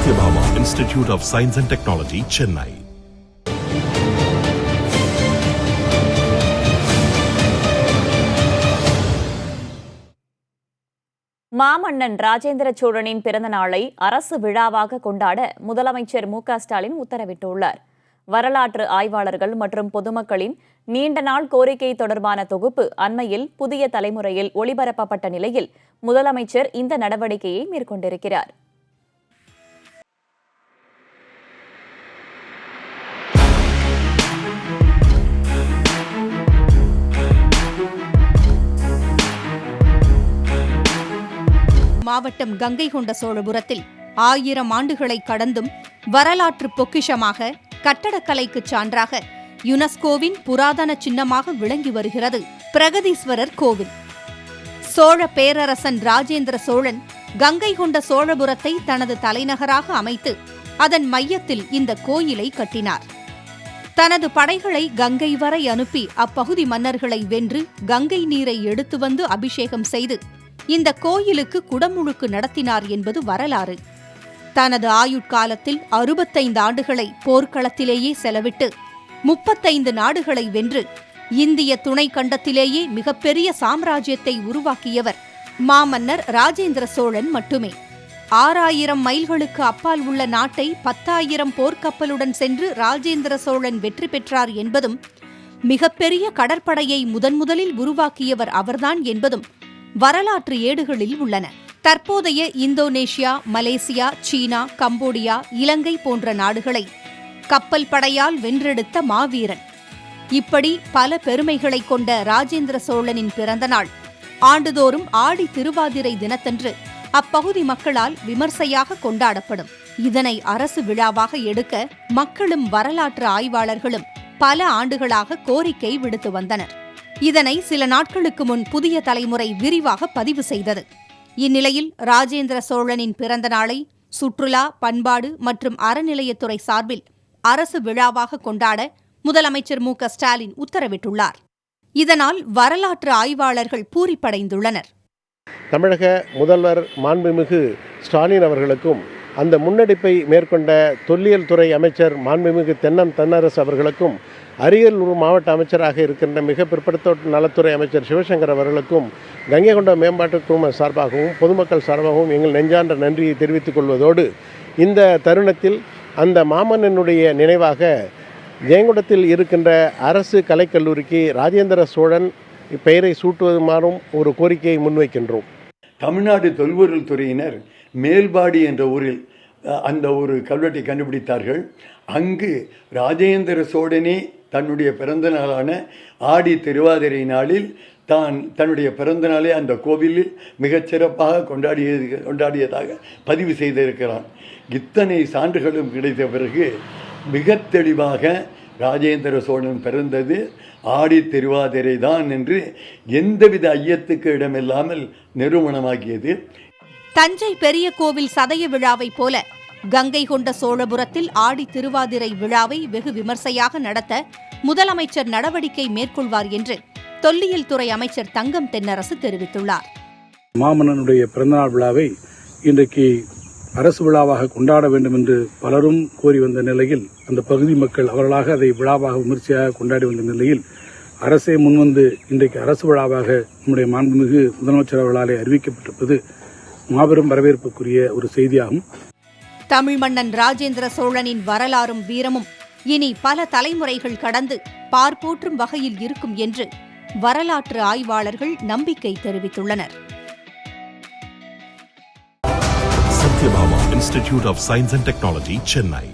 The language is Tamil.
Satyabama Institute of Science and Technology, Chennai. மாமன்னன் ராஜேந்திர சோழனின் பிறந்த நாளை அரசு விழாவாக கொண்டாட முதலமைச்சர் மு.க.ஸ்டாலின் உத்தரவிட்டுள்ளார். வரலாற்று ஆய்வாளர்கள் மற்றும் பொதுமக்களின் நீண்ட நாள் கோரிக்கை தொடர்பான தொகுப்பு அண்மையில் புதிய தலைமுறையில் ஒளிபரப்பப்பட்ட நிலையில் முதலமைச்சர் இந்த நடவடிக்கையை மேற்கொண்டிருக்கிறார். மாவட்டம் கங்கை கொண்ட சோழபுரத்தில் 1000 ஆண்டுகளை கடந்தும் வரலாற்று பொக்கிஷமாக, கட்டடக்கலைக்கு சான்றாக, யுனெஸ்கோவின் புராதன சின்னமாக விளங்கி வருகிறது பிரகதீஸ்வரர் கோவில். சோழ பேரரசன் ராஜேந்திர சோழன் கங்கை கொண்ட சோழபுரத்தை தனது தலைநகராக அமைத்து அதன் மையத்தில் இந்த கோயிலை கட்டினார். தனது படைகளை கங்கை வரை அனுப்பி அப்பகுதி மன்னர்களை வென்று கங்கை நீரை எடுத்து வந்து அபிஷேகம் செய்து இந்த கோயிலுக்கு குடமுழுக்கு நடத்தினார் என்பது வரலாறு. தனது ஆயுட்காலத்தில் 65 ஆண்டுகளை போர்க்களத்திலேயே செலவிட்டு 35 நாடுகளை வென்று இந்திய துணை கண்டத்திலேயே மிகப்பெரிய சாம்ராஜ்யத்தை உருவாக்கியவர் மாமன்னர் ராஜேந்திர சோழன் மட்டுமே. 6000 மைல்களுக்கு அப்பால் உள்ள நாட்டை 10,000 போர்க்கப்பலுடன் சென்று ராஜேந்திர சோழன் வெற்றி பெற்றார் என்பதும், மிகப்பெரிய கடற்படையை முதன்முதலில் உருவாக்கியவர் அவர்தான் என்பதும் வரலாற்று ஏடுகளில் உள்ளன. தற்போதைய இந்தோனேஷியா, மலேசியா, சீனா, கம்போடியா, இலங்கை போன்ற நாடுகளை கப்பல் படையால் வென்றெடுத்த மாவீரன். இப்படி பல பெருமைகளை கொண்ட ராஜேந்திர சோழனின் பிறந்த நாள் ஆண்டுதோறும் ஆடி திருவாதிரை தினத்தன்று அப்பகுதி மக்களால் விமர்சையாக கொண்டாடப்படும். இதனை அரசு விழாவாக எடுக்க மக்களும் வரலாற்று ஆய்வாளர்களும் பல ஆண்டுகளாக கோரிக்கை விடுத்து வந்தனர். இதனை சில நாட்களுக்கு முன் புதிய தலைமுறை விரிவாக பதிவு செய்தது. இந்நிலையில் ராஜேந்திர சோழனின் பிறந்த நாளை சுற்றுலா, பண்பாடு மற்றும் அறநிலையத்துறை சார்பில் அரசு விழாவாக கொண்டாட முதலமைச்சர் மு.க.ஸ்டாலின் உத்தரவிட்டுள்ளார். இதனால் வரலாற்று ஆய்வாளர்கள் பூரிப்படைந்துள்ளனர். தமிழக முதல்வர் மாண்புமிகு ஸ்டாலின் அவர்களுக்கும், அந்த முன்னெடுப்பை மேற்கொண்ட தொல்லியல் துறை அமைச்சர் மாண்புமிகு தென்னரசு அவர்களுக்கும், அரியலூர் மாவட்ட அமைச்சராக இருக்கின்ற மிக பிற்படுத்தப்பட்ட நலத்துறை அமைச்சர் சிவசங்கர் அவர்களுக்கும், கங்கை கொண்ட மேம்பாட்டு குழுமம் சார்பாகவும் பொதுமக்கள் சார்பாகவும் எங்கள் நெஞ்சார்ந்த நன்றியை தெரிவித்துக் கொள்வதோடு, இந்த தருணத்தில் அந்த மாமன்னனுடைய நினைவாக ஜெயங்கொண்டத்தில் இருக்கின்ற அரசு கலைக்கல்லூரிக்கு ராஜேந்திர சோழன் பெயரை சூட்டுவதுமாறும் ஒரு கோரிக்கையை முன்வைக்கின்றோம். தமிழ்நாடு தொல்பொருள் துறையினர் மேல்பாடி என்ற ஊரில் அந்த ஒரு கல்வெட்டை கண்டுபிடித்தார்கள். அங்கு ராஜேந்திர சோழனே தன்னுடைய பிறந்த நாளான ஆடி திருவாதிரை நாளில் தன்னுடைய பிறந்த நாளை அந்த கோவிலில் மிகச்சிறப்பாக கொண்டாடியதாக பதிவு செய்திருக்கிறான். இத்தனை சான்றுகளும் கிடைத்த பிறகு மிக தெளிவாக ராஜேந்திர சோழன் பிறந்தது ஆடி திருவாதிரை தான் என்று எந்தவித ஐயத்துக்கு இடமில்லாமல் நிரூபணமாகியது. தஞ்சை பெரிய கோவில் சதய விழாவை போல கங்கை கொண்ட சோழபுரத்தில் ஆடி திருவாதிரை விழாவை வெகு விமர்சையாக நடத்த முதலமைச்சர் நடவடிக்கை மேற்கொள்வார் என்று தொல்லியல் துறை அமைச்சர் தங்கம் தென்னரசு தெரிவித்துள்ளார். மாமன்னனுடைய பிறந்தநாள் விழாவை இன்றைக்கு அரசு விழாவாக கொண்டாட வேண்டும் என்று பலரும் கோரி வந்த நிலையில், அந்த பகுதி மக்கள் அவர்களாக அதை விழாவாக விமர்சையாக கொண்டாடி வந்த நிலையில், அரசே முன்வந்து இன்றைக்கு அரசு விழாவாக நம்முடைய மாண்புமிகு முதலமைச்சர் அவர்களாலே அறிவிக்கப்பட்டிருப்பது மாபெரும் வரவேற்புக்குரிய ஒரு செய்தியாகும். தமிழ் மன்னன் ராஜேந்திர சோழனின் வரலாறும் வீரமும் இனி பல தலைமுறைகள் கடந்து பார்ப்போற்றும் வகையில் இருக்கும் என்று வரலாற்று ஆய்வாளர்கள் நம்பிக்கை தெரிவித்துள்ளனர். Satyabama Institute of Science and Technology, Chennai.